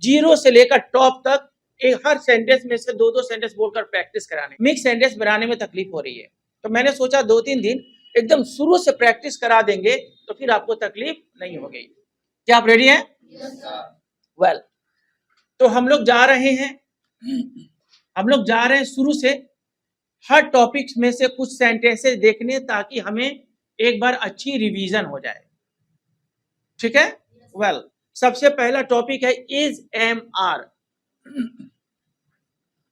Zero से लेकर top तक एक हर सेंटेंस में से दो दो सेंटेंस बोलकर प्रैक्टिस कराने, मिक्स सेंटेंस बनाने में तकलीफ हो रही है। तो मैंने सोचा 2-3 दिन एकदम शुरू से प्रैक्टिस करा देंगे तो फिर आपको तकलीफ नहीं होगी। क्या आप रेडी हैं? वेल, तो हम लोग जा रहे हैं शुरू से हर टॉपिक में से कुछ सेंटेंसेस देखने, ताकि हमें एक बार अच्छी रिवीजन हो जाए। ठीक है? वेल, सबसे पहला टॉपिक है इज एम आर,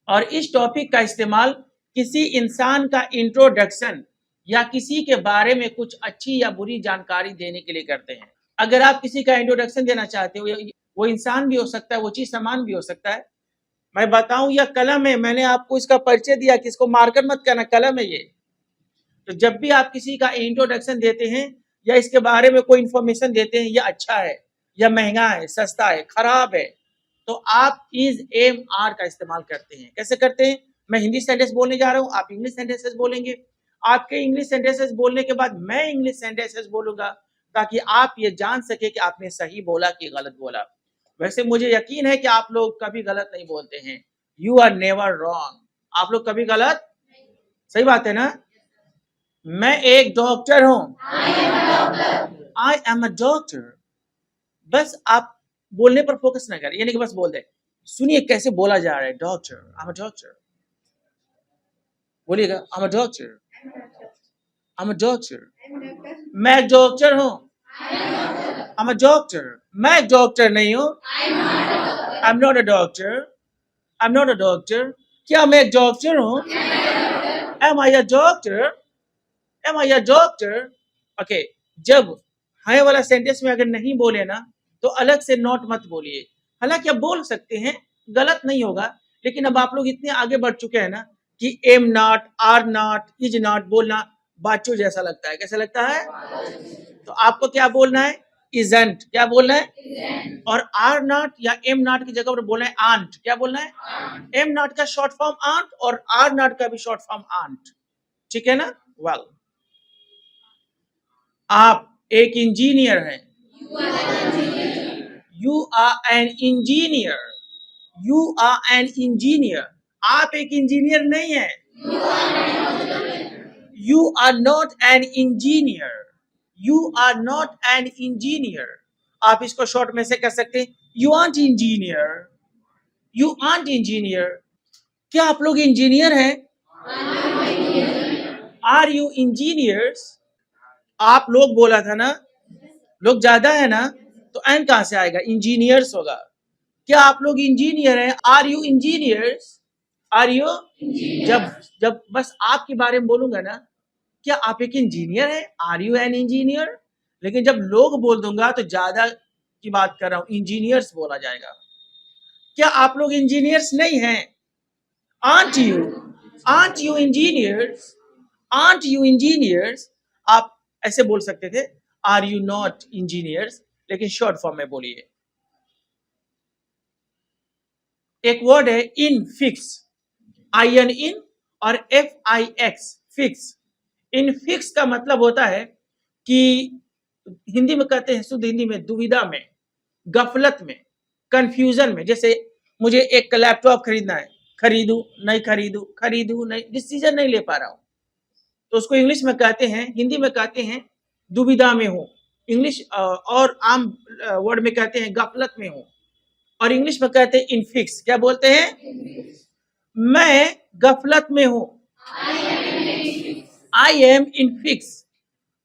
और इस टॉपिक का इस्तेमाल किसी इंसान का इंट्रोडक्शन या किसी के बारे में कुछ अच्छी या बुरी जानकारी देने के लिए करते हैं। अगर आप किसी का इंट्रोडक्शन देना चाहते हो, वो इंसान भी हो सकता है, वो चीज सामान भी हो सकता है। मैं बताऊं, यह कलम है, मैंने आपको इसका परिचय दिया कि इसको मार्कर मत करना, कलम है ये। तो जब भी आप किसी का इंट्रोडक्शन देते हैं या इसके बारे में कोई इंफॉर्मेशन देते हैं, यह अच्छा है या महंगा है, सस्ता है, खराब है, तो आप इज एम आर का इस्तेमाल करते हैं। कैसे करते हैं? मैं हिंदी सेंटेंस बोलने जा रहा हूं, आप इंग्लिश सेंटेंसेस बोलेंगे। आपके इंग्लिश सेंटेंसेस बोलने के बाद मैं इंग्लिश सेंटेंसेस बोलूंगा, ताकि आप ये जान सके कि आपने सही बोला कि गलत बोला। वैसे मुझे यकीन है कि आप लोग कभी गलत नहीं बोलते हैं। You are never wrong. आप लोग कभी गलत, सही बात है ना? मैं एक डॉक्टर हूं, आई एम अ डॉक्टर। बस आप बोलने पर फोकस ना करें, यानी कि बस बोल दे। सुनिए कैसे बोला जा रहा है, doctor, I am a doctor. बोलिएगा, I am a doctor, I am a doctor. मैं एक डॉक्टर हूं, आई एम अ डॉक्टर। मैं एक डॉक्टर नहीं हूं, I am not a doctor, I am not a doctor. क्या मैं एक डॉक्टर हूं? Am I a doctor, am I a doctor. Okay, जब है वाला सेंटेंस में अगर नहीं बोले ना, तो अलग से नॉट मत बोलिए। हालांकि आप बोल सकते हैं, गलत नहीं होगा, लेकिन अब आप लोग इतने आगे बढ़ चुके हैं ना कि am not, are not, is not बोलना बाचो जैसा लगता है। कैसा लगता है? तो आपको क्या बोलना है? इजंट। क्या बोलना है? और आर नॉट या एम नॉट की जगह पर बोलना है आंट। क्या बोलना है? एम नॉट का शॉर्ट फॉर्म आंट और आर नॉट का भी शॉर्ट फॉर्म आंट। ठीक है ना? वेल, आप एक इंजीनियर हैं, you are an engineer, you are an engineer. आप एक इंजीनियर नहीं है, you are not an engineer, you are not an engineer. आप इसको शॉर्ट में से कह सकते हैं, you aren't engineer, you aren't engineer. क्या आप लोग इंजीनियर हैं? Are you engineers? आप लोग बोला था ना, लोग ज्यादा है ना, तो एन कहां से आएगा? इंजीनियर्स होगा। क्या आप लोग इंजीनियर हैं? Are you engineers? Are you? जब जब बस आपके बारे में बोलूंगा ना, क्या आप एक इंजीनियर हैं? Are you an engineer? लेकिन जब लोग बोल दूंगा तो ज्यादा की बात कर रहा हूं, इंजीनियर्स बोला जाएगा। क्या आप लोग इंजीनियर्स नहीं हैं? Aunt you? Aunt you engineers? Aunt you engineers? आप ऐसे बोल सकते थे, आर यू नॉट इंजीनियर्स, लेकिन शॉर्ट फॉर्म में बोलिए। एक वर्ड है इन फिक्स, आई एन इन और F I x, fix. In fix का मतलब होता है कि हिंदी में कहते हैं, शुद्ध हिंदी में दुविधा में, गफलत में, कंफ्यूजन में। जैसे मुझे एक लैपटॉप खरीदना है, खरीदू नहीं खरीदू, खरीदू नहीं, डिसीजन नहीं ले पा रहा हूं, तो उसको इंग्लिश में कहते हैं, हिंदी में कहते हैं दुविधा में हूं, इंग्लिश और आम वर्ड में कहते हैं गफलत में हूं, और इंग्लिश में कहते हैं इनफिक्स। क्या बोलते हैं? मैं गफलत में हूं, I M infix,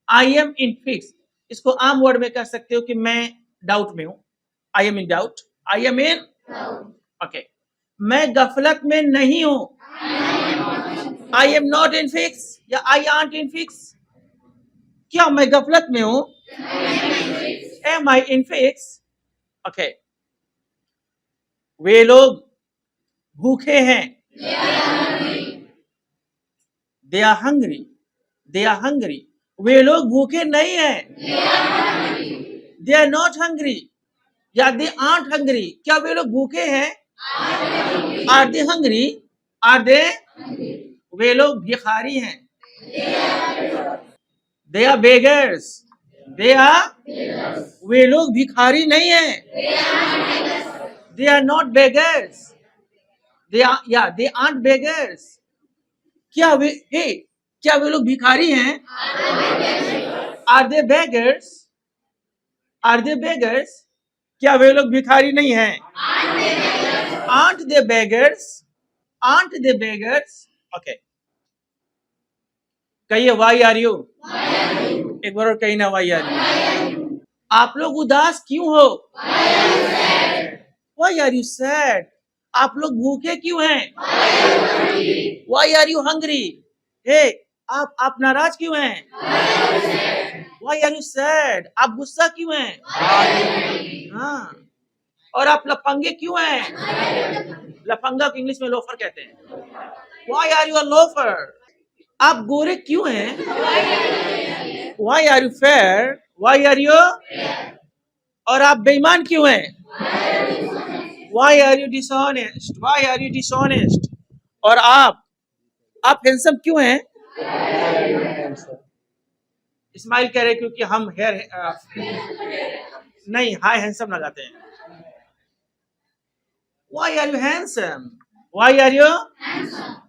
I am infix. इसको आम वर्ड में कह सकते हो कि मैं डाउट में हूं, I M in doubt, I am in okay. मैं गफलत में नहीं हूं, I am not in fix या आई आंट इन फिक्स। क्या मैं गफलत में हूं? Am I in fix? Okay. वे लोग भूखे हैं, they are hungry, they are hungry. वे लोग भूखे नहीं हैं, दे आर नॉट हंग्री या दे आंट हंग्री। क्या वे लोग भूखे हैं? Are they hungry? Are they? वे लोग भिखारी हैं, they are beggars, they are? वे लोग भिखारी नहीं हैं, They are not beggars. They aren't beggars. क्या वे लोग भिखारी हैं? Are they beggars? Are they beggars? क्या वे लोग भिखारी नहीं हैं? Aren't they beggars? Aren't they beggars? Okay. कहिए why are you? एक बार और कही ना why are you? आप लोग उदास क्यों हो? Why are you sad? आप लोग भूखे क्यों हैं? Why are you hungry? Hey, आप नाराज क्यों हैं? Why are you sad? आप गुस्सा क्यों हैं? हाँ, और आप लफंगे क्यों हैं? लफंगा को इंग्लिश में लोफर कहते हैं. Why are you a loafer? आप गोरे क्यों हैं? Why are you fair? Why are you? और आप बेईमान क्यों हैं? Why are you dishonest? Why are you dishonest? और आप हैंडसम क्यों हैं? स्माइल कर रहे क्योंकि हम हेयर नहीं हाई हैंडसम लगाते हैं. Why are you handsome? Why are you?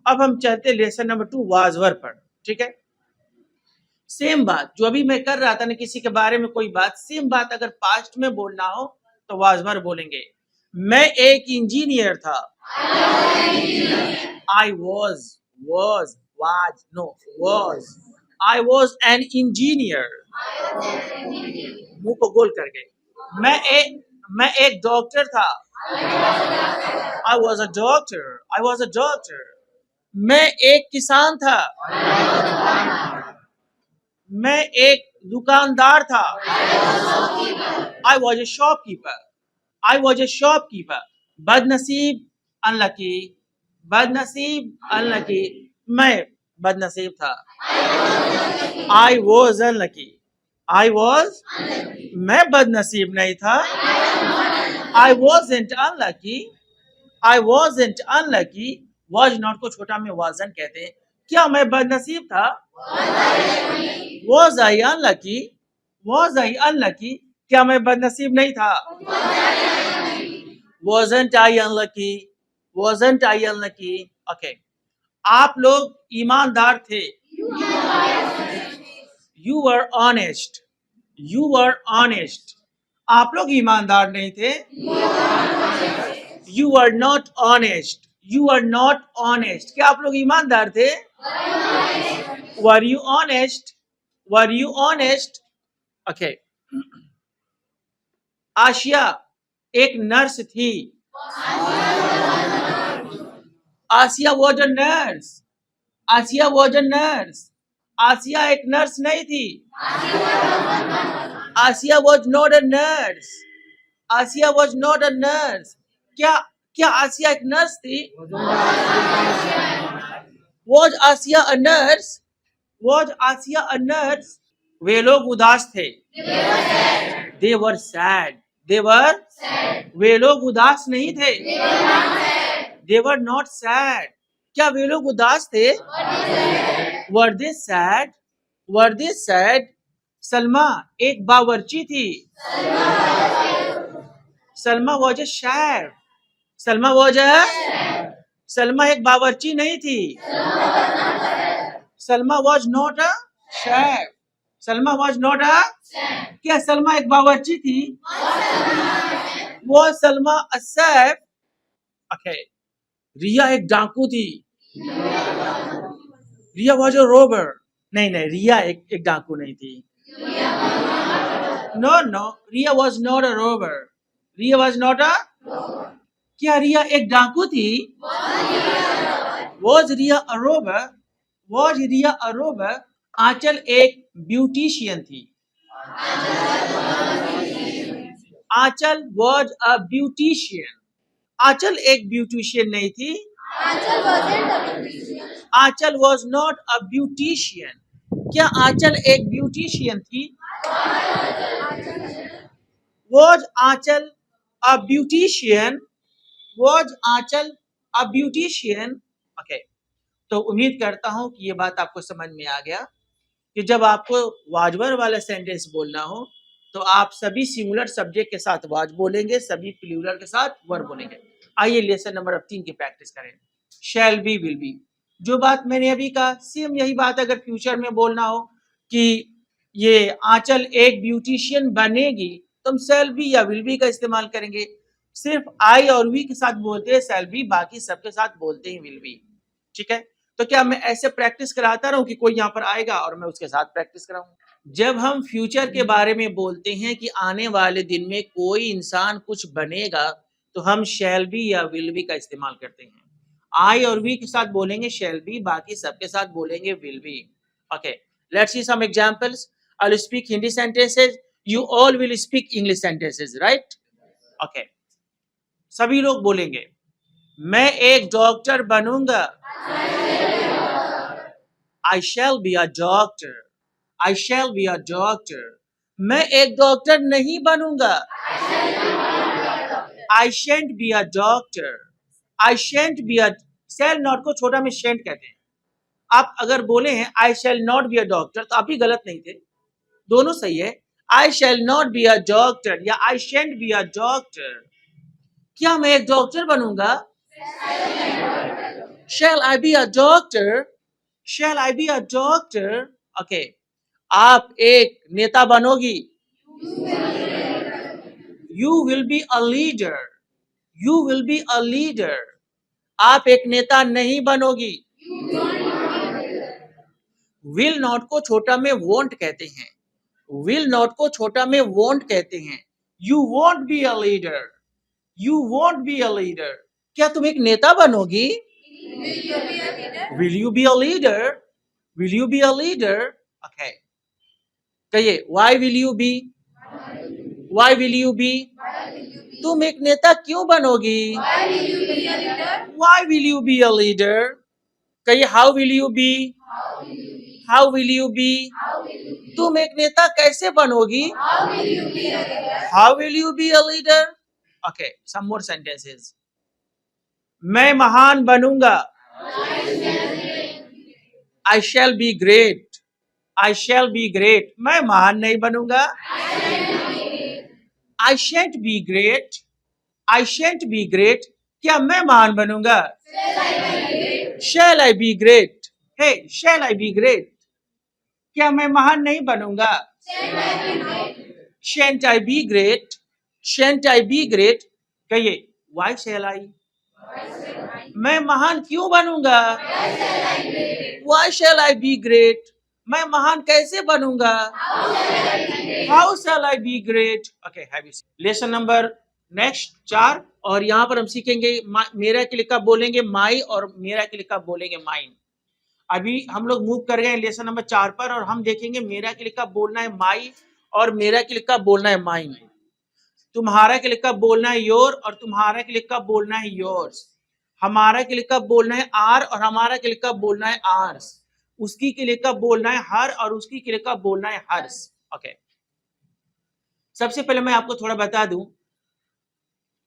अब हम चलते लेसन नंबर 2 वाज वर्ब पर. ठीक है, सेम बात जो अभी मैं कर रहा था ना, किसी के बारे में कोई बात, सेम बात अगर पास्ट में बोलना हो तो वाज वर्ब बोलेंगे. मैं एक इंजीनियर था. I was I was an engineer. मुंह को गोल करके. मैं एक डॉक्टर था. I was a doctor. मैं एक किसान था. मैं एक दुकानदार था. I was a shopkeeper. बदनसीब अनलकी. मैं बदनसीब था. I was unlucky. मैं बदनसीब नहीं था. I wasn't unlucky. Was not को छोटा में wasn't कहते हैं. क्या मैं बदनसीब था? Was I unlucky? क्या मैं बदनसीब नहीं था? Wasn't I unlucky? Okay. आप लोग ईमानदार थे. You were honest. आप लोग ईमानदार नहीं थे. You were not honest. क्या आप लोग ईमानदार थे? Were you honest? Okay. Asia एक नर्स थी. आसिया was a nurse. आसिया एक नर्स नहीं थी. आसिया was not a nurse. क्या आसिया एक नर्स थी? Was Asia a nurse? वे लोग उदास थे. They were sad. वे लोग उदास नहीं थे. They were not sad. क्या वे लोग उदास थे? Were they sad? सलमा एक बावर्ची थी. Salma was a chef. Salma एक बावर्ची नहीं थी. Salma was not a chef. क्या सलमा एक बावर्ची थी? वो सलमा a chef? Okay. रिया एक डाकू थी. रिया was a robber. नहीं रिया एक डाकू नहीं थी. No, Riya was not a robber. क्या रिया एक डाकू थी? Was Riya a robber? आंचल एक ब्यूटिशियन थी. आंचल was a beautician. आंचल एक ब्यूटिशियन नहीं थी. आंचल was not a beautician. क्या आंचल एक ब्यूटिशियन थी? Was Aanchal a beautician? Okay. तो उम्मीद करता हूं कि ये बात आपको समझ में आ गया कि जब आपको वाजवर वाला सेंटेंस बोलना हो तो आप सभी सिंगुलर सब्जेक्ट के साथ वाज बोलेंगे, सभी प्लूरल के साथ वर बोलेंगे। आइए लेसन नंबर 3 की प्रैक्टिस करें। शैल बी, विल बी, जो बात मैंने अभी कहा सेम यही बात अगर फ्यूचर में बोलना हो कि ये आंचल एक ब्यूटिशियन बनेगी तो हम शैल बी या विल बी का इस्तेमाल करेंगे। सिर्फ आई और वी के साथ बोलते हैं शैल बी, बाकी सबके साथ बोलते हैं विल बी। ठीक है, तो क्या मैं ऐसे प्रैक्टिस कराता रहूं कि कोई यहाँ पर आएगा और मैं उसके साथ प्रैक्टिस कराऊं? जब हम फ्यूचर के बारे में बोलते हैं कि आने वाले दिन में कोई इंसान कुछ बनेगा तो हम शैल बी या विल बी का इस्तेमाल करते हैं। आई और वी के साथ बोलेंगे शैल बी, बाकी सबके साथ बोलेंगे will be. Okay, let's see some examples. I will speak Hindi sentences, you all will speak English sentences, right? Okay, सभी लोग बोलेंगे मैं एक डॉक्टर बनूंगा। I shall be a doctor, I shall be a doctor. मैं एक डॉक्टर नहीं बनूंगा। I shan't be a doctor, I shan't be a, shall not को छोटा में शेंट कहते हैं। आप अगर बोले हैं I shall not be a doctor तो आप भी गलत नहीं थे, दोनों सही है। I shall not be a doctor या I shan't be a doctor. क्या मैं एक डॉक्टर बनूंगा? Shall I be a doctor, shall I be a doctor. Okay, आप एक नेता बनोगी। You will be a leader, you will be a leader. आप एक नेता नहीं बनोगी। विल नॉट को छोटा में वोंट कहते हैं, विल नॉट को छोटा में वोंट कहते हैं। You won't be a leader, you won't be a leader. क्या तुम एक नेता बनोगी? Will you be a leader, will you be a leader? Okay, कहिए why will you be, why will you be? तुम एक नेता क्यों बनोगी? Why will you be a leader? कहिए how will you be, how will you be? तुम एक नेता कैसे बनोगी? How will you be a leader? Okay, some more sentences. मैं महान बनूंगा। I shall be great, I shall be great. मैं महान नहीं बनूंगा। I shan't be great, I shan't be great. क्या मैं महान बनूंगा? Shall I be great, hey shall I be great. क्या मैं महान नहीं बनूंगा? Shan't I be great, shan't I be great. कहिए व्हाई शैल आई, मैं महान क्यों बनूंगा? Why shall I be great, मैं महान कैसे बनूंगा? How shell I be great? Okay, have you seen lesson number next 4 और यहाँ पर हम सीखेंगे मेरा के लिए कब बोलेंगे माई और मेरा के लिए कब बोलेंगे माइन। अभी हम लोग मूव कर गए लेसन नंबर 4 पर और हम देखेंगे मेरा के लिए कब बोलना है माई और मेरा के लिए कब बोलना है माइन। तुम्हारा के लिए कब बोलना है योर और तुम्हारा के लिए कब बोलना है योर्स। हमारा के लिए कब बोलना है आर और हमारा के लिए कब बोलना है आर्स। उसकी के लिए कब बोलना है हर और उसकी के लिए कब बोलना है हर्स। ओके, सबसे पहले मैं आपको थोड़ा बता दूं,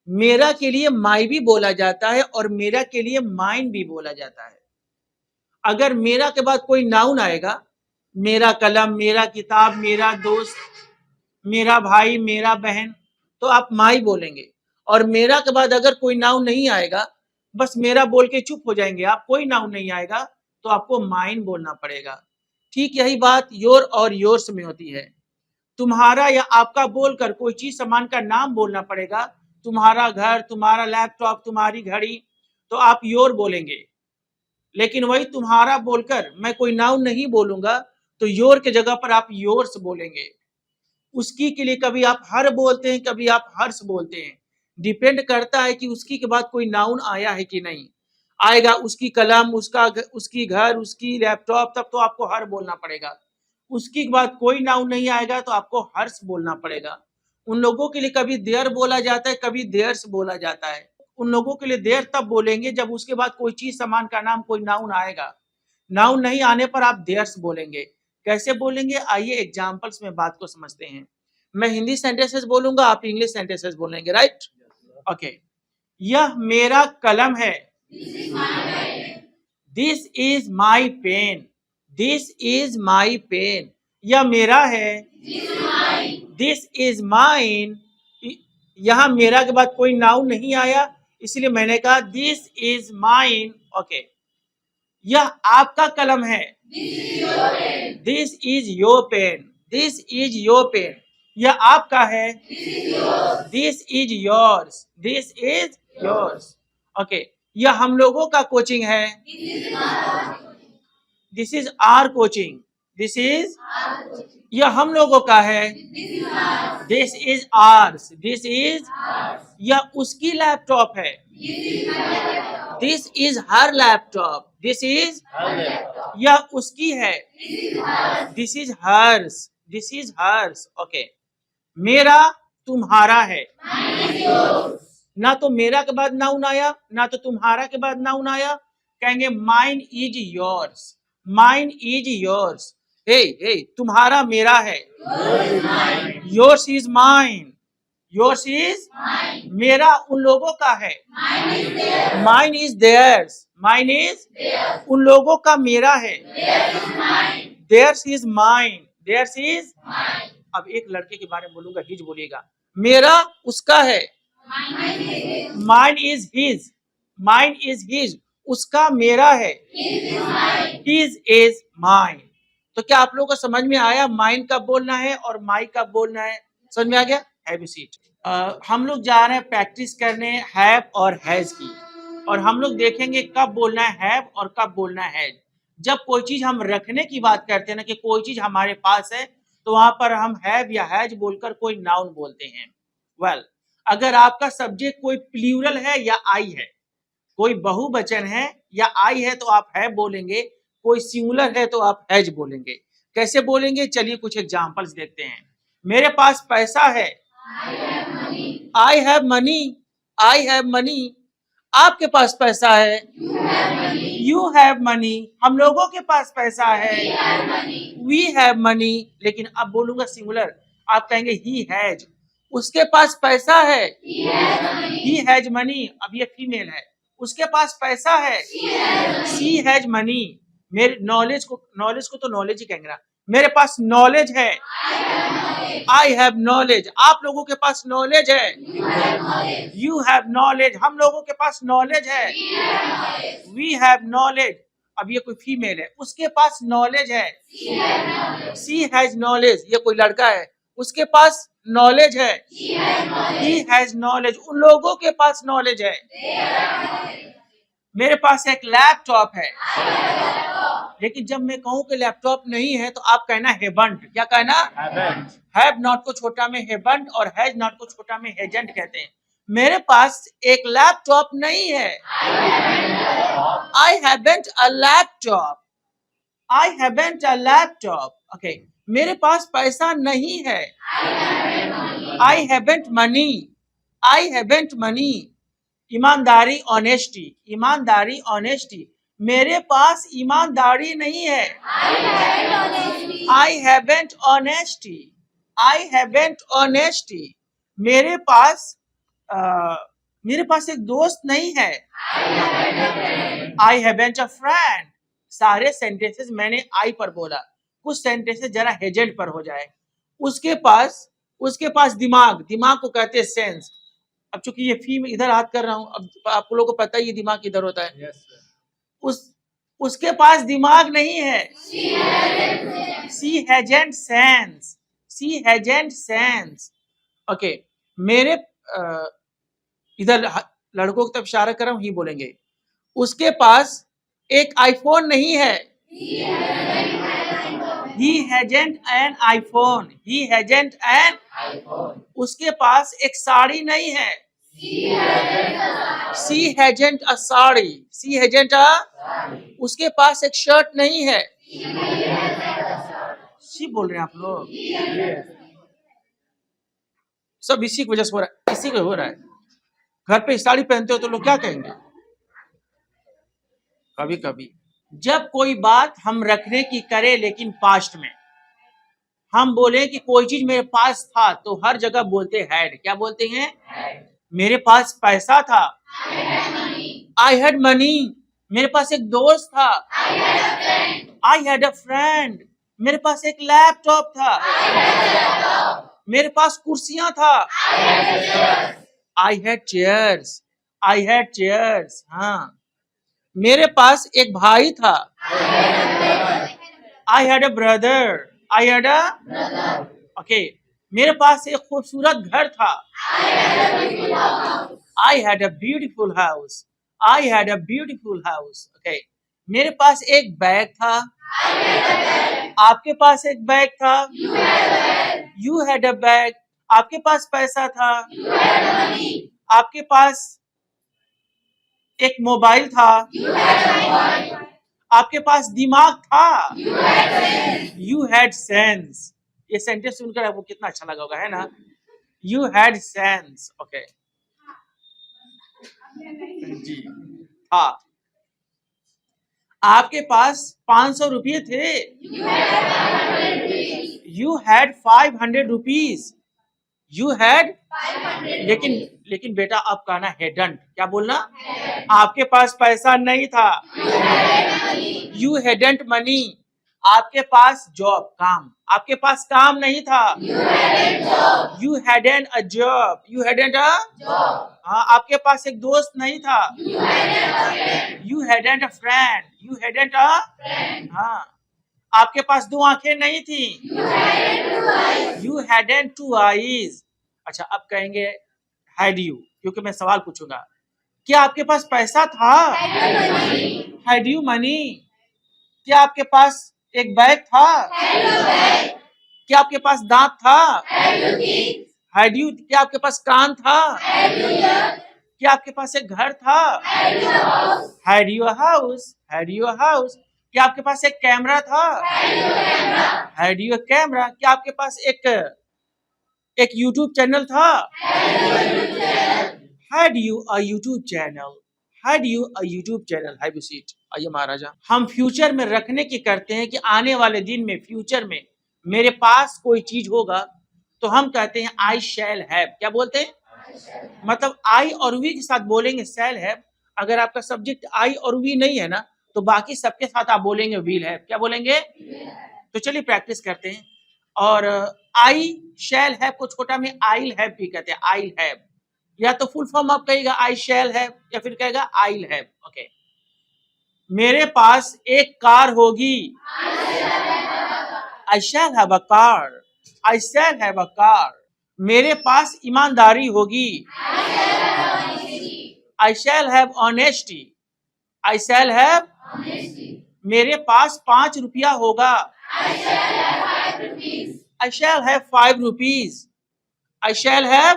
मेरा के लिए माई भी बोला जाता है और मेरा के लिए माइन भी बोला जाता है। अगर मेरा के बाद कोई नाउन आएगा, मेरा कलम, मेरा किताब, मेरा दोस्त, मेरा भाई, मेरा बहन, तो आप माई बोलेंगे। और मेरा के बाद अगर कोई नाउन नहीं आएगा, बस मेरा बोल के चुप हो जाएंगे आप, कोई नाउन नहीं आएगा तो आपको माइन बोलना पड़ेगा। ठीक यही बात योर और योर्स में होती है। तुम्हारा या आपका बोलकर कोई चीज सामान का नाम बोलना पड़ेगा। तुम्हारा घर, तुम्हारा लैपटॉप, तुम्हारी घड़ी, तो आप योर बोलेंगे। लेकिन वही तुम्हारा बोलकर मैं कोई नाउन नहीं बोलूंगा तो योर के जगह पर आप योर्स बोलेंगे। उसकी के लिए कभी आप हर बोलते हैं, कभी आप हर्ष बोलते हैं। डिपेंड करता है कि उसकी के बाद कोई नाउन आया है कि नहीं। आएगा उसकी कलम, उसकी घर, उसकी लैपटॉप, तब तो आपको हर बोलना पड़ेगा। उसकी के बाद कोई नाउन नहीं आएगा तो आपको हर्ष बोलना पड़ेगा। उन लोगों के लिए कभी देयर बोला जाता है, कभी देयर्स बोला जाता है। उन लोगों के लिए देयर तब बोलेंगे जब उसके बाद कोई चीज सामान का नाम, कोई नाउन आएगा। नाउन नहीं आने पर आप देयर्स बोलेंगे। कैसे बोलेंगे आइए एग्जाम्पल्स में बात को समझते हैं। मैं हिंदी सेंटेंसेस बोलूंगा, आप इंग्लिश सेंटेंसेस बोलेंगे, राइट? ओके, यह मेरा कलम है। This is my pen, this is my pen. यह मेरा है। दिस इज माइन, यहां मेरा के बाद कोई नाउन नहीं आया, इसलिए मैंने कहा दिस इज माइन। ओके, यह आपका कलम है, this is your pen, this is your pen. यह आपका है, this is yours, this is yours. Okay, यह हम लोगों का कोचिंग है, this is our coaching, this is, यह हम लोगों का है, this is ours, this is, यह उसकी लैपटॉप है, this is her laptop, this is, यह उसकी है, this is hers, this is hers. Okay, मेरा तुम्हारा है, ना तो मेरा के बाद नाउन आया, ना तो तुम्हारा के बाद नाउन आया, कहेंगे mine is yours, mine is yours. Hey hey, तुम्हारा मेरा है, yours is mine, yours is, मेरा उन लोगों का है, mine is theirs, mine is, उन लोगों का मेरा है, theirs is mine, theirs is. अब एक लड़के के बारे में बोलूंगा, हिज बोलिएगा, मेरा उसका है, mine is his, mine is his, उसका मेरा है, हिज इज माइन। तो क्या आप लोगों को समझ में आया माइन कब बोलना है और माई कब बोलना है? समझ में आ गया? Have a seat. हम लोग जा रहे हैं प्रैक्टिस करने हैव और हैज की, और हम लोग देखेंगे कब बोलना है हैव और कब बोलना है हैज। जब कोई चीज हम रखने की बात करते हैं ना, कि कोई चीज हमारे पास है, तो वहां पर हम हैव या हैज बोलकर कोई नाउन बोलते हैं। वेल, अगर आपका सब्जेक्ट कोई प्लूरल है या आई है, कोई बहुवचन है या आई है, तो आप है बोलेंगे, कोई सिंगुलर है तो आप हैज बोलेंगे। कैसे बोलेंगे? चलिए कुछ एग्जांपल्स देखते हैं। मेरे पास पैसा है, I have money, I have money. आपके पास पैसा है, यू हैव मनी। हम लोगों के पास पैसा है, वी हैव मनी। लेकिन अब बोलूंगा सिंगुलर, आप कहेंगे ही हैज। उसके पास पैसा है, ही हैज मनी। अब ये फीमेल है, उसके पास पैसा है, शी हैज मनी। मेरे नॉलेज को तो नॉलेज ही कहेंगे ना। मेरे पास नॉलेज है, आई हैव नॉलेज। आप लोगों के पास नॉलेज है, यू हैव नॉलेज। हम लोगों के पास नॉलेज है, वी हैव नॉलेज। अब ये कोई फीमेल है, उसके पास नॉलेज है, शी हैज नॉलेज। ये कोई लड़का है, उसके पास नॉलेज है, ही हैज नॉलेज। उन लोगों के पास नॉलेज है। मेरे पास एक लैपटॉप है, लेकिन जब मैं कहूं कि लैपटॉप नहीं है, तो आप कहना हेबंट। क्या कहना? हैव नॉट को छोटा में हेबंट और हैज नॉट को छोटा में हेजेंट कहते हैं। मेरे पास एक लैपटॉप नहीं है, I haven't a laptop, I haven't a laptop. Okay, मेरे पास पैसा नहीं है, I haven't money, I haven't money. ईमानदारी, ऑनेस्टी, ईमानदारी, ऑनेस्टी। मेरे पास ईमानदारी नहीं है, I haven't honesty, I haven't honesty. मेरे पास एक दोस्त नहीं है, आई हैवंट अ फ्रेंड। सारे सेंटेंसेस मैंने आई पर बोला, कुछ सेंटेंसेस जरा हेजेंट पर हो जाए। उसके पास दिमाग, दिमाग को कहते हैं सेंस। अब चूंकि ये फीम इधर हाथ कर रहा हूं, अब आप लोगों को पता ही दिमाग किधर होता है। उसके पास दिमाग नहीं है, सी हैजंट सेंस, सी हैजंट सेंस। ओके, मेरे इधर लड़कों की तरफ इशारा कर रहा हूं, ही बोलेंगे। उसके पास एक आईफोन नहीं है, he hasn't an iPhone, he hasn't an iPhone. उसके पास एक साड़ी नहीं है, सी हैजंट अ साड़ी, सी हैजंट अ। उसके पास एक शर्ट नहीं है, सी बोल रहे हैं आप लोग। सब इसी की वजह से हो रहा है, इसी को हो रहा है। घर पे साड़ी पहनते हो तो लोग क्या कहेंगे? कभी कभी जब कोई बात हम रखने की करें, लेकिन पास्ट में हम बोले कि कोई चीज मेरे पास था, तो हर जगह बोलते हैड। क्या बोलते हैं? मेरे पास पैसा था, आई हैड मनी। मेरे पास एक दोस्त था, आई हैड अ फ्रेंड। मेरे पास एक लैपटॉप था, मेरे पास कुर्सियां था। I had chairs. I had chairs. हाँ, मेरे पास एक भाई था। I had a brother. I had a okay. मेरे पास एक खूबसूरत घर था। I had a beautiful house. I had a beautiful house. Okay. मेरे पास एक बैग था। आपके पास एक बैग था। You had a bag. आपके पास पैसा था। आपके पास एक मोबाइल था। आपके पास दिमाग था। You had sense. ये सेंटेंस सुनकर आपको कितना अच्छा लगा होगा, है ना? You had sense. ओके जी। हाँ, आपके पास 500 रुपये थे। You had 500 rupees. You had लेकिन बेटा अब कहना हेडंट। क्या बोलना? आपके पास पैसा नहीं था। You hadn't money. आपके पास जॉब काम। आपके पास काम नहीं था। You hadn't a job. You hadn't a हाँ, आपके पास एक दोस्त नहीं था। You hadn't a friend. You hadn't a हाँ, आपके पास 2 आंखें नहीं थी। You hadn't 2 eyes. अच्छा, अब कहेंगे हैड यू, क्योंकि मैं सवाल पूछूंगा। क्या आपके पास पैसा था? Had you money? क्या आपके पास एक बैग था? क्या आपके पास दांत था? Had you? क्या आपके पास कान था? क्या आपके पास एक घर था? Had you a house? Had you a house? क्या आपके पास एक कैमरा था? Had you a camera? क्या आपके पास एक यूट्यूब चैनल था? Had you a YouTube channel? Had you a YouTube channel? Have you seat. आइए महाराजा, हम फ्यूचर में रखने की करते हैं कि आने वाले दिन में फ्यूचर में मेरे पास कोई चीज होगा तो हम कहते हैं आई शैल हैव। क्या बोलते हैं? मतलब आई और वी के साथ बोलेंगे शैल हैव। अगर आपका सब्जेक्ट आई और वी नहीं है ना, तो बाकी सबके साथ आप बोलेंगे विल हैव। क्या बोलेंगे? तो चलिए प्रैक्टिस करते हैं। और आई शैल हैव को छोटा में आइल हैव भी कहते हैं। आइल हैव, या तो फुल फॉर्म आप कहेगा आई शैल हैव, या फिर कहेगा आइल हैव। ओके। मेरे पास एक कार होगी। I shall have a car. I shall have a car. मेरे पास ईमानदारी होगी। I shall have honesty. I shall have मेरे पास 5 रुपया होगा। I shall have 5 rupees. I shall have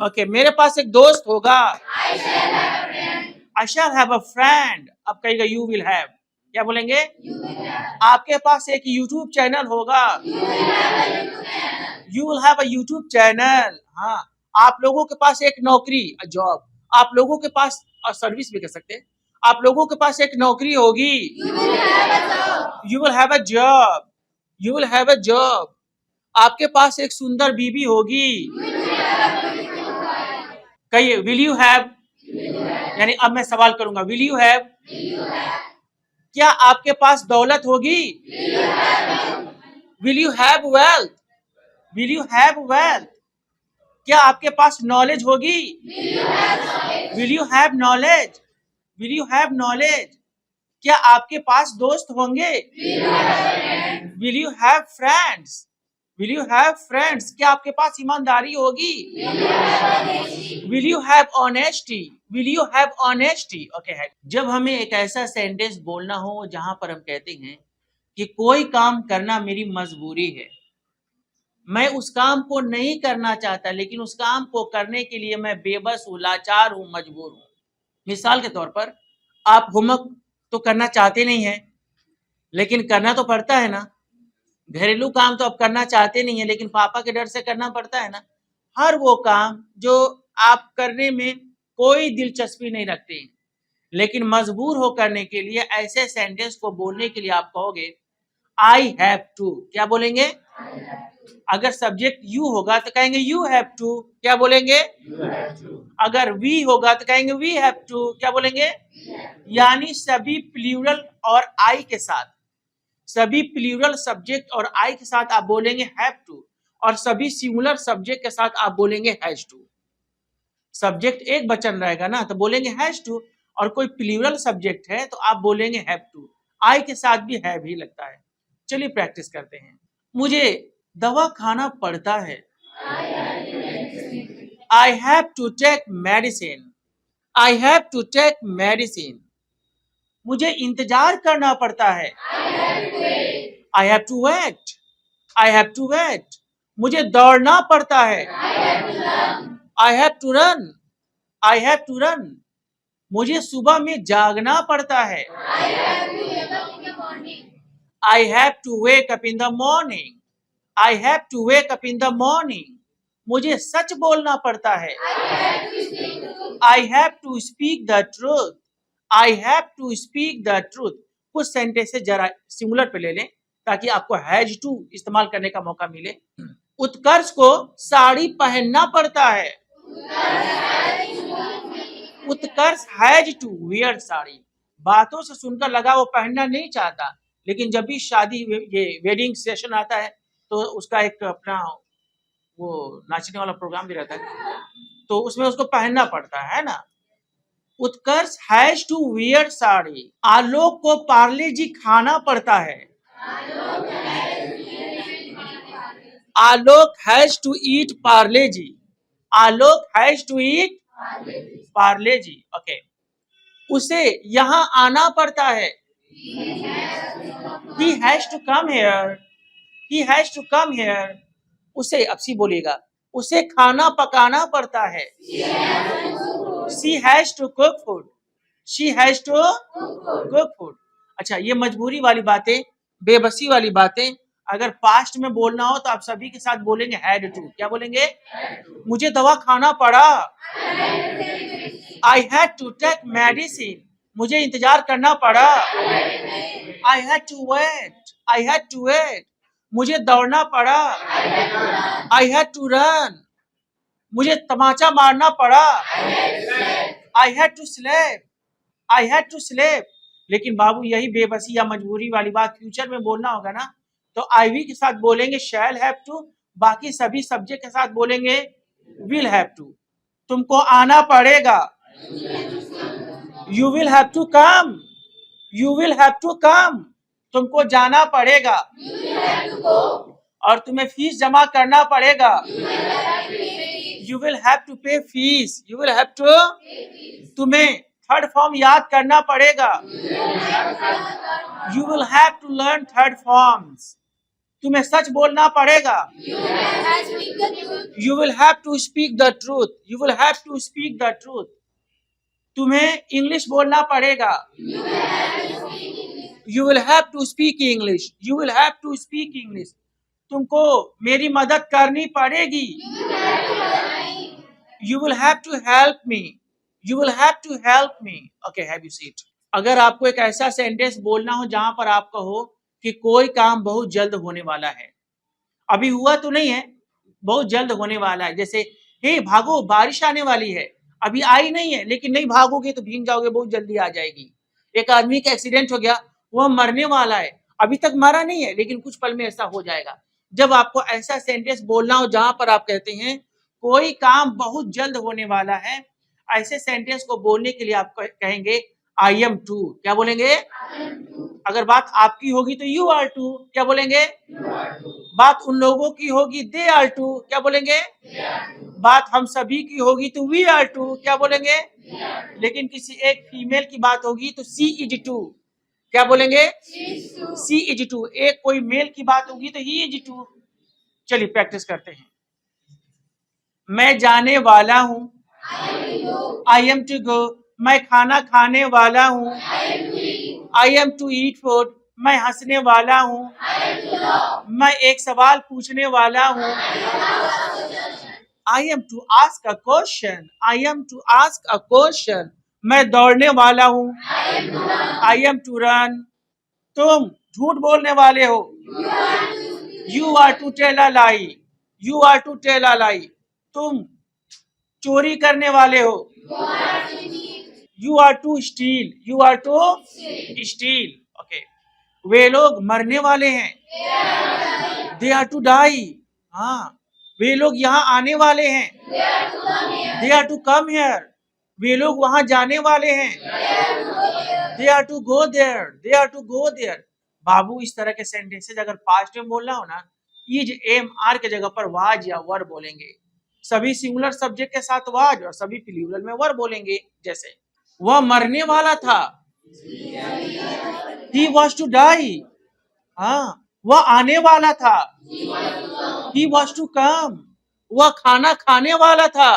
okay. मेरे पास एक दोस्त होगा। I shall have a friend. अब कहेगा यू विल हैव। क्या बोलेंगे? आपके पास एक यूट्यूब चैनल होगा। You will have a YouTube channel. हाँ, आप लोगों के पास एक नौकरी, जॉब। आप लोगों के पास, और सर्विस भी कर सकते हैं, आप लोगों के पास एक नौकरी होगी। You will have a job. You will have a job. आपके पास एक सुंदर बीबी होगी। कहिए विल यू हैव। यानी अब मैं सवाल करूंगा, विल यू हैव? क्या आपके पास दौलत होगी? Will you have wealth? Will you have wealth? क्या आपके पास नॉलेज होगी? Will you have knowledge? Will you have knowledge? क्या आपके पास दोस्त होंगे? Will you have friends? Will you have friends? क्या आपके पास ईमानदारी होगी? Will you have honesty? Will you have honesty? Okay है। जब हमें एक ऐसा सेंटेंस बोलना हो जहां पर हम कहते हैं कि कोई काम करना मेरी मजबूरी है, मैं उस काम को नहीं करना चाहता, लेकिन उस काम को करने के लिए मैं बेबस हूं, लाचार हूं, मजबूर हूं। मिसाल के तौर पर, आप होमवर्क तो करना चाहते नहीं है, लेकिन करना तो पड़ता है ना। घरेलू काम तो आप करना चाहते नहीं है, लेकिन पापा के डर से करना पड़ता है ना। हर वो काम जो आप करने में कोई दिलचस्पी नहीं रखते हैं, लेकिन मजबूर हो करने के लिए, ऐसे सेंटेंस को बोलने के लिए आप कहोगे आई हैव टू। क्या बोलेंगे? अगर सब्जेक्ट यू होगा तो कहेंगे यू हैव टू। क्या बोलेंगे? अगर वी होगा तो कहेंगे वी हैव टू। क्या बोलेंगे? यानी सभी प्लूरल और आई के साथ, सभी प्लूरल सब्जेक्ट और आई के साथ आप बोलेंगे हैव टू। और सभी सिंगुलर सब्जेक्ट के साथ आप बोलेंगे हैज टू। सब्जेक्ट एक वचन रहेगा ना तो बोलेंगे हैज टू, और कोई प्लूरल सब्जेक्ट है तो आप बोलेंगे हैव टू। आई के साथ भी हैव ही लगता है। चलिए प्रैक्टिस करते हैं। मुझे दवा खाना पड़ता है। I have to take medicine. I have to take medicine. मुझे इंतजार करना पड़ता है। I have to wait. I have to wait. मुझे दौड़ना पड़ता है। I have to run. I have to run. मुझे सुबह में जागना पड़ता है। I have to wake up in the morning. I have to wake up in the morning. मुझे सच बोलना पड़ता है। I have to speak the truth. I have to speak the truth. कुछ सेंटेंस से जरा सिंगुलर पे ले लें ताकि आपको हैज टू इस्तेमाल करने का मौका मिले। उत्कर्ष को साड़ी पहनना पड़ता है। उत्कर्ष हैज टू वियर साड़ी। बातों से सुनकर लगा वो पहनना नहीं चाहता, लेकिन जब भी शादी ये वेडिंग सेशन आता है तो उसका एक अपना वो नाचने वाला प्रोग्राम भी रहता है, तो उसमें उसको पहनना पड़ता है ना। Utkarsh has to wear sari. Alok को पार्ले जी खाना पड़ता है। Alok has to eat Parle G. Alok has to eat Parle G. Okay. उसे यहाँ आना पड़ता है। He has to come here. He has to come here. उसे अब सी बोलिएगा। उसे खाना पकाना पड़ता है। She has to cook food. She has to cook food. अच्छा, ये मजबूरी वाली बातें, बेबसी वाली बातें अगर पास्ट में बोलना हो तो आप सभी के साथ बोलेंगे had to। क्या बोलेंगे? मुझे दवा खाना पड़ा। I had to take medicine. मुझे इंतजार करना पड़ा। I had to wait. I had to wait. मुझे दौड़ना पड़ा। I had to run. मुझे तमाचा मारना पड़ा। I had to sleep. I had to sleep. लेकिन बाबू यही बेबसी या मजबूरी वाली बात फ्यूचर में बोलना होगा ना, तो IV के साथ बोलेंगे shall have to, बाकी सभी सब्जेक्ट के साथ बोलेंगे will have to। तुमको आना पड़ेगा। You will have to come. You will have to come. तुमको जाना पड़ेगा। और तुम्हें फीस जमा करना पड़ेगा। You will have to pay fees. You will have to। तुम्हें थर्ड फॉर्म याद करना पड़ेगा। You will have to learn third forms. तुम्हें सच बोलना पड़ेगा। You will have to speak the truth. You will have to speak the truth. तुम्हें English बोलना पड़ेगा। You will have to speak English. You will have to speak English. तुमको मेरी मदद करनी पड़ेगी। You will have to help me. You will have to help me. Okay, have you seat. अगर आपको एक ऐसा सेंटेंस बोलना हो जहां पर आप कहो कि कोई काम बहुत जल्द होने वाला है, अभी हुआ तो नहीं है, बहुत जल्द होने वाला है, जैसे हे भागो बारिश आने वाली है, अभी आई नहीं है लेकिन नहीं भागोगे तो भीग जाओगे, बहुत जल्दी आ जाएगी। एक आदमी का एक्सीडेंट हो गया, वह मरने वाला है, अभी तक मरा नहीं है लेकिन कुछ पल में ऐसा हो जाएगा। जब आपको ऐसा सेंटेंस बोलना हो जहां पर आप कहते हैं कोई काम बहुत जल्द होने वाला है, ऐसे सेंटेंस को बोलने के लिए आप कहेंगे आई एम टू। क्या बोलेंगे? अगर बात आपकी होगी तो यू आर टू। क्या बोलेंगे? बात उन लोगों की होगी दे आर टू। क्या बोलेंगे? बात हम सभी की होगी तो वी आर टू। क्या बोलेंगे? लेकिन किसी एक फीमेल की बात होगी तो सी इज टू। क्या बोलेंगे? She is to. एक कोई मेल की बात होगी तो ही इज टू। चलिए प्रैक्टिस करते हैं। मैं जाने वाला हूं। I am to go. मैं खाना खाने वाला हूं। I am to eat food. मैं हंसने वाला हूं। मैं एक सवाल पूछने वाला हूं। I am to ask a question. I am to ask a question. मैं दौड़ने वाला हूं। I am to run. तुम झूठ बोलने वाले हो। You are to tell a lie. You are to tell a lie. तुम चोरी करने वाले हो। You are to steal. You are to steal. Okay. वे लोग मरने वाले हैं। They are to die. हाँ, वे लोग यहाँ आने वाले हैं, they are to come here. वे लोग वहां जाने वाले हैं, they are to go there, they are to go there. बाबू, इस तरह के सेंटेंसेस अगर पास्ट में बोलना हो ना, इज एम आर के जगह पर वाज या वर बोलेंगे। सभी सिंगुलर सब्जेक्ट के साथ वाज और सभी प्लूरल में वर बोलेंगे। जैसे वह मरने वाला था, ही वॉज टू डाई। हाँ, वह आने वाला था, ही वॉज टू कम। वह खाना खाने वाला था,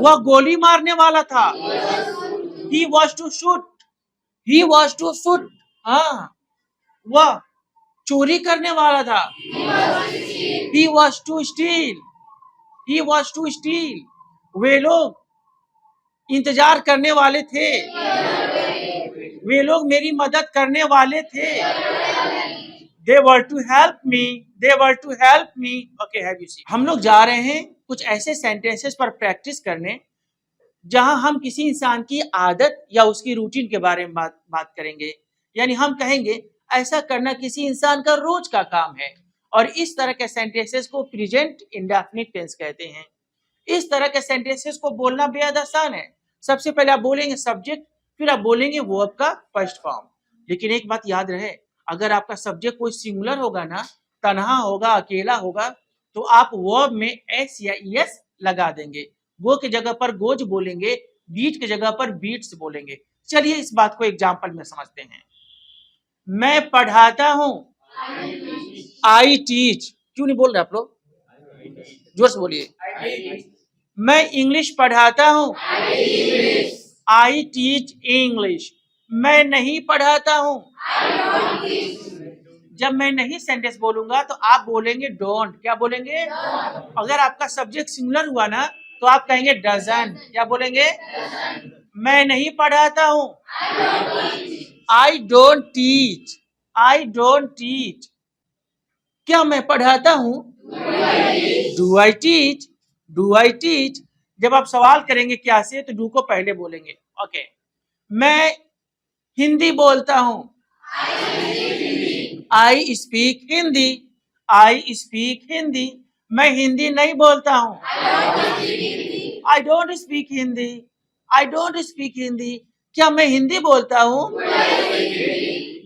वह गोली मारने वाला था, he was to shoot, he was to shoot. हाँ, वह चोरी करने वाला था, he was to steal, he was to steal. वे लोग इंतजार करने वाले थे, वे लोग मेरी मदद करने वाले थे। They were to help me, they were to help me. Okay, have you seen? हम लोग जा रहे हैं कुछ ऐसे सेंटेंसेस पर प्रैक्टिस करने जहां हम किसी इंसान की आदत या उसकी रूटीन के बारे में बात करेंगे। यानी हम कहेंगे ऐसा करना किसी इंसान का रोज का काम है, और इस तरह के सेंटेंसेस को प्रेजेंट इंडेफिनिट टेंस कहते हैं। इस तरह के सेंटेंसेस को बोलना बेहद आसान है। सबसे पहले आप बोलेंगे सब्जेक्ट, फिर आप बोलेंगे वर्ब का फर्स्ट फॉर्म। लेकिन एक बात याद रहे, अगर आपका सब्जेक्ट कोई सिंगुलर होगा ना, तन्हा होगा, अकेला होगा, तो आप वर्ब में एस या एस लगा देंगे। गो की जगह पर गोज बोलेंगे, बीट की जगह पर बीट्स बोलेंगे। चलिए इस बात को एग्जाम्पल में समझते हैं। मैं पढ़ाता हूं, आई टीच। क्यों नहीं बोल रहे आप लोग? जोर से बोलिए। मैं इंग्लिश पढ़ाता हूं, आई टीच इंग्लिश। मैं नहीं पढ़ाता हूं। जब मैं नहीं सेंटेंस बोलूंगा तो आप बोलेंगे डोंट। क्या बोलेंगे? अगर आपका सब्जेक्ट सिंगुलर हुआ ना तो आप कहेंगे डजंट। क्या बोलेंगे? मैं नहीं पढ़ाता हूं, I don't teach, I don't teach. क्या मैं पढ़ाता हूं? Do I teach, do I teach. जब आप सवाल करेंगे क्या से तो डू को पहले बोलेंगे। ओके। मैं हिंदी बोलता हूं, आई स्पीक हिंदी, आई स्पीक हिंदी। मैं हिंदी नहीं बोलता हूं, I don't speak Hindi, I don't speak Hindi. क्या मैं हिंदी बोलता हूं?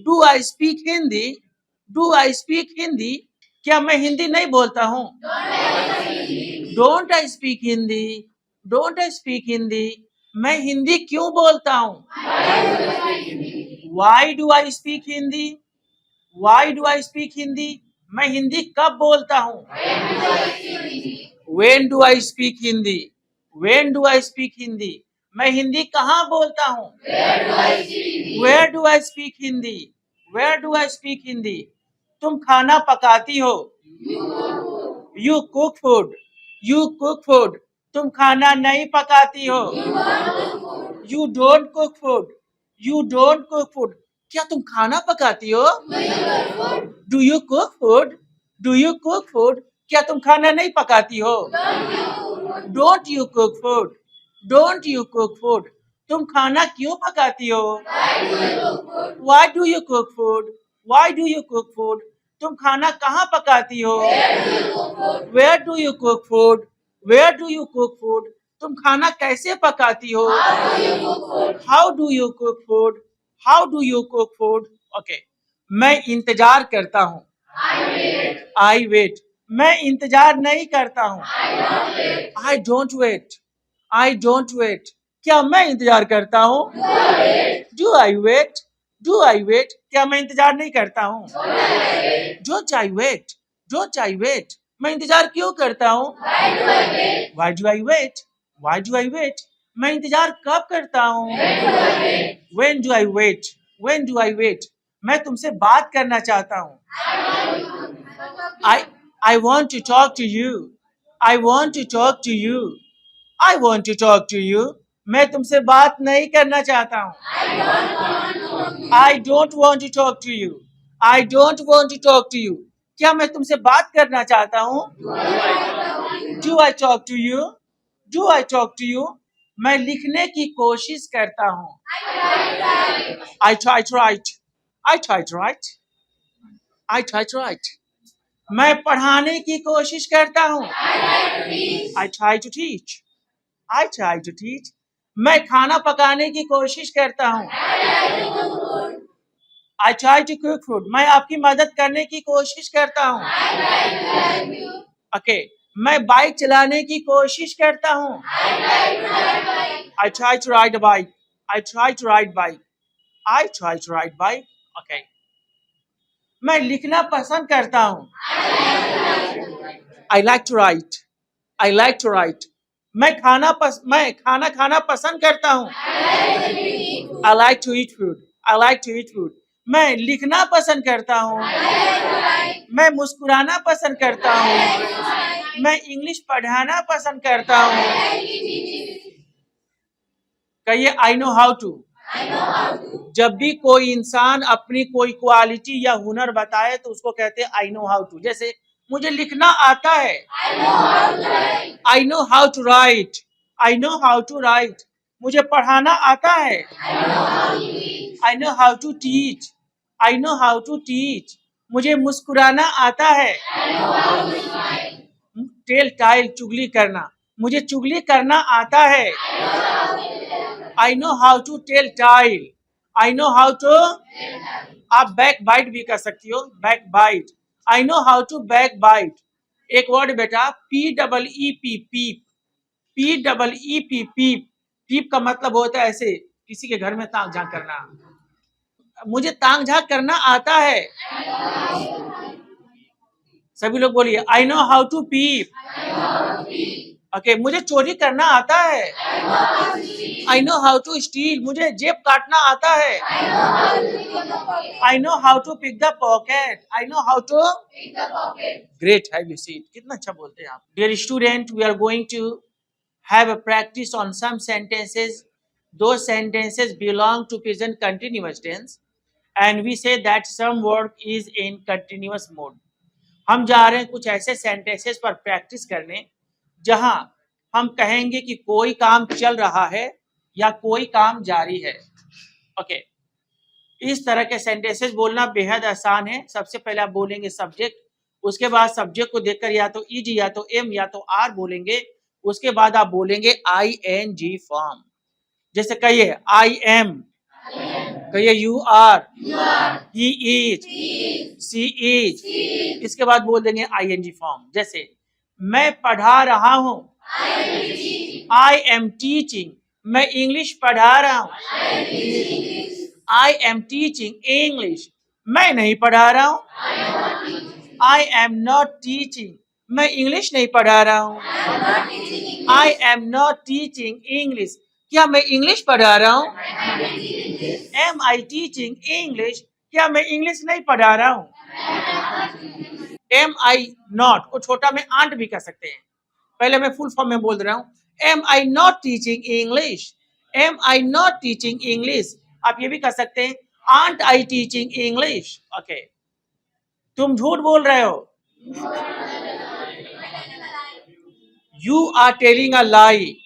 Do I speak Hindi, do I speak Hindi. क्या मैं हिंदी नहीं बोलता हूं? Don't I speak Hindi, don't I speak Hindi. मैं हिंदी क्यों बोलता हूं? Y do I speak Hindi, Y do I speak Hindi. मैं हिंदी कब बोलता हूं? When do I speak Hindi, when do I speak Hindi. मैं हिंदी कहाँ बोलता हूं? Where do I speak Hindi, where do I speak Hindi. तुम खाना पकाती हो, you cook food, you cook food. तुम खाना नहीं पकाती हो, you don't cook food, you don't cook food. क्या तुम खाना पकाती हो? Do you cook food, do you cook food. क्या तुम खाना नहीं पकाती हो? Don't you cook food, don't you cook food. तुम खाना क्यों पकाती हो? Why do you cook food, why do you cook food. तुम खाना कहाँ पकाती हो? Where do you cook food, where do you cook food. तुम खाना कैसे पकाती हो? How do you cook food, how do you cook food. Okay. मैं इंतजार करता हूँ, आई वेट। मैं इंतजार नहीं करता हूँ, I don't wait, I don't wait. क्या मैं इंतजार करता हूँ? Do I wait, do I wait. क्या मैं इंतजार नहीं करता हूँ? Don't I wait, don't I wait. मैं इंतजार क्यों करता हूँ? Why do I wait, why do I wait. मैं इंतजार कब करता हूँ? When do I wait, when do I wait. मैं तुमसे बात करना चाहता हूँ, I want to talk to you, I want to talk to you, I want to talk to you। मैं तुमसे बात नहीं करना चाहता हूँ, I don't want to talk to you, I don't want to talk to you। क्या मैं तुमसे बात करना चाहता हूँ? Do I talk to you, do I talk to you। मैं लिखने की कोशिश करता हूँ, I try to write, I try to write, I try to write। मैं पढ़ाने की कोशिश करता हूँ। I try to teach. I try to teach. मैं खाना पकाने की कोशिश करता हूँ। I try to cook food. मैं आपकी मदद करने की कोशिश करता हूँ। ओके, मैं बाइक चलाने की कोशिश करता हूँ। I try to ride a bike. I try to ride bike. I try to ride bike. Okay. मैं लिखना पसंद करता हूँ। I like to write. I like to write. मैं खाना खाना पसंद करता हूँ। I like to eat food. I like to eat food. मैं लिखना पसंद करता हूँ। मैं मुस्कुराना पसंद करता हूँ। मैं इंग्लिश पढ़ाना पसंद करता हूँ। कहिए I know how to. जब भी कोई इंसान अपनी कोई क्वालिटी या हुनर बताए तो उसको कहते हैं I know how to. जैसे मुझे लिखना आता है। I know how to write. I know how to write. मुझे पढ़ाना आता है। I know how to teach. I know how to teach. मुझे मुस्कुराना आता है। टेल टाइल चुगली करना, मुझे चुगली करना आता है। I know how to tell tale. I know how to. आप बैक बाइट भी कर सकती हो, backbite. I know how to backbite. एक वर्ड बेटा PEEP peep, PEEP peep. Peep का मतलब होता है ऐसे किसी के घर में ताक झांक करना। मुझे ताक झांक करना आता है। सभी लोग बोलिए I know how to peep. Okay, मुझे चोरी करना आता है। I know how to steal. मुझे जेब काटना आता है। I know how to pick the pocket. I know how to. Great, have you seen? कितना अच्छा बोलते हैं आप। Dear student, we are going to have a practice on some sentences. Those sentences belong to present continuous tense, and we say that some work is in continuous mode. हम जा रहे हैं कुछ ऐसे सेंटेंसेस पर प्रैक्टिस करने जहां हम कहेंगे कि कोई काम चल रहा है या कोई काम जारी है। ओके, इस तरह के सेंटेंसेस बोलना बेहद आसान है। सबसे पहले आप बोलेंगे सब्जेक्ट, उसके बाद सब्जेक्ट को देखकर या तो इज या तो एम या तो आर बोलेंगे। उसके बाद आप बोलेंगे ING फॉर्म। जैसे कहिए आई एम, कहिए you are, he is, she is. इसके बाद बोल देंगे ING फॉर्म। जैसे मैं पढ़ा रहा हूं, आई एम टीचिंग। मैं इंग्लिश पढ़ा रहा हूं, आई एम टीचिंग इंग्लिश। मैं नहीं पढ़ा रहा हूं, आई एम नॉट टीचिंग। मैं इंग्लिश नहीं पढ़ा रहा हूं, I am not teaching English. क्या मैं इंग्लिश पढ़ा रहा हूं? Am I teaching English. क्या मैं इंग्लिश नहीं पढ़ा रहा हूं? एम आई नॉट को छोटा में आंट भी कर सकते हैं। पहले मैं फुल फॉर्म में बोल रहा हूं, am I not teaching English, am I not teaching English. आप ये भी कर सकते हैं, aren't I teaching English. Okay, तुम झूठ बोल रहे हो, you are telling a lie,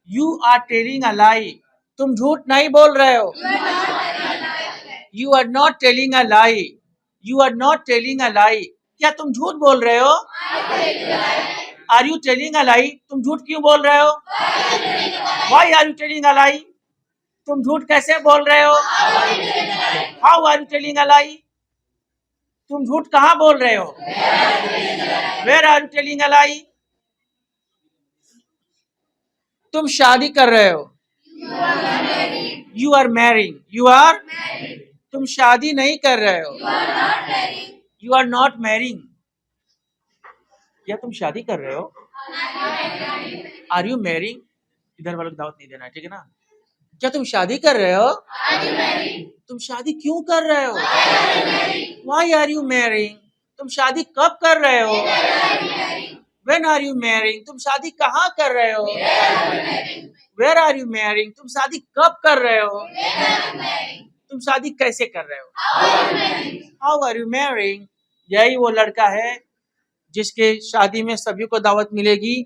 you are telling a lie. तुम झूठ नहीं बोल रहे हो, you are not telling a lie, you are not telling a lie. क्या तुम झूठ बोल रहे हो? Are you telling a lie? तुम झूठ क्यों बोल रहे हो? Why are you telling a lie? तुम झूठ कैसे बोल रहे हो? How are you telling a lie? तुम झूठ कहाँ बोल रहे हो? Where are you telling a lie? तुम शादी कर रहे हो, you are marrying, you are. तुम शादी नहीं कर रहे हो, यू आर नॉट मैरिंग। क्या तुम शादी कर रहे हो? Are you marrying? इधर वालों को दावत नहीं देना, ठीक है ना? क्या तुम शादी कर रहे हो? तुम शादी क्यों कर रहे हो? Why are you marrying? तुम शादी कब कर रहे हो? When are you marrying? तुम शादी कहाँ कर रहे हो? Where are you marrying? तुम शादी कब कर रहे हो? तुम शादी कैसे कर रहे हो? How are you marrying? यही वो लड़का है जिसके शादी में सभी को दावत मिलेगी।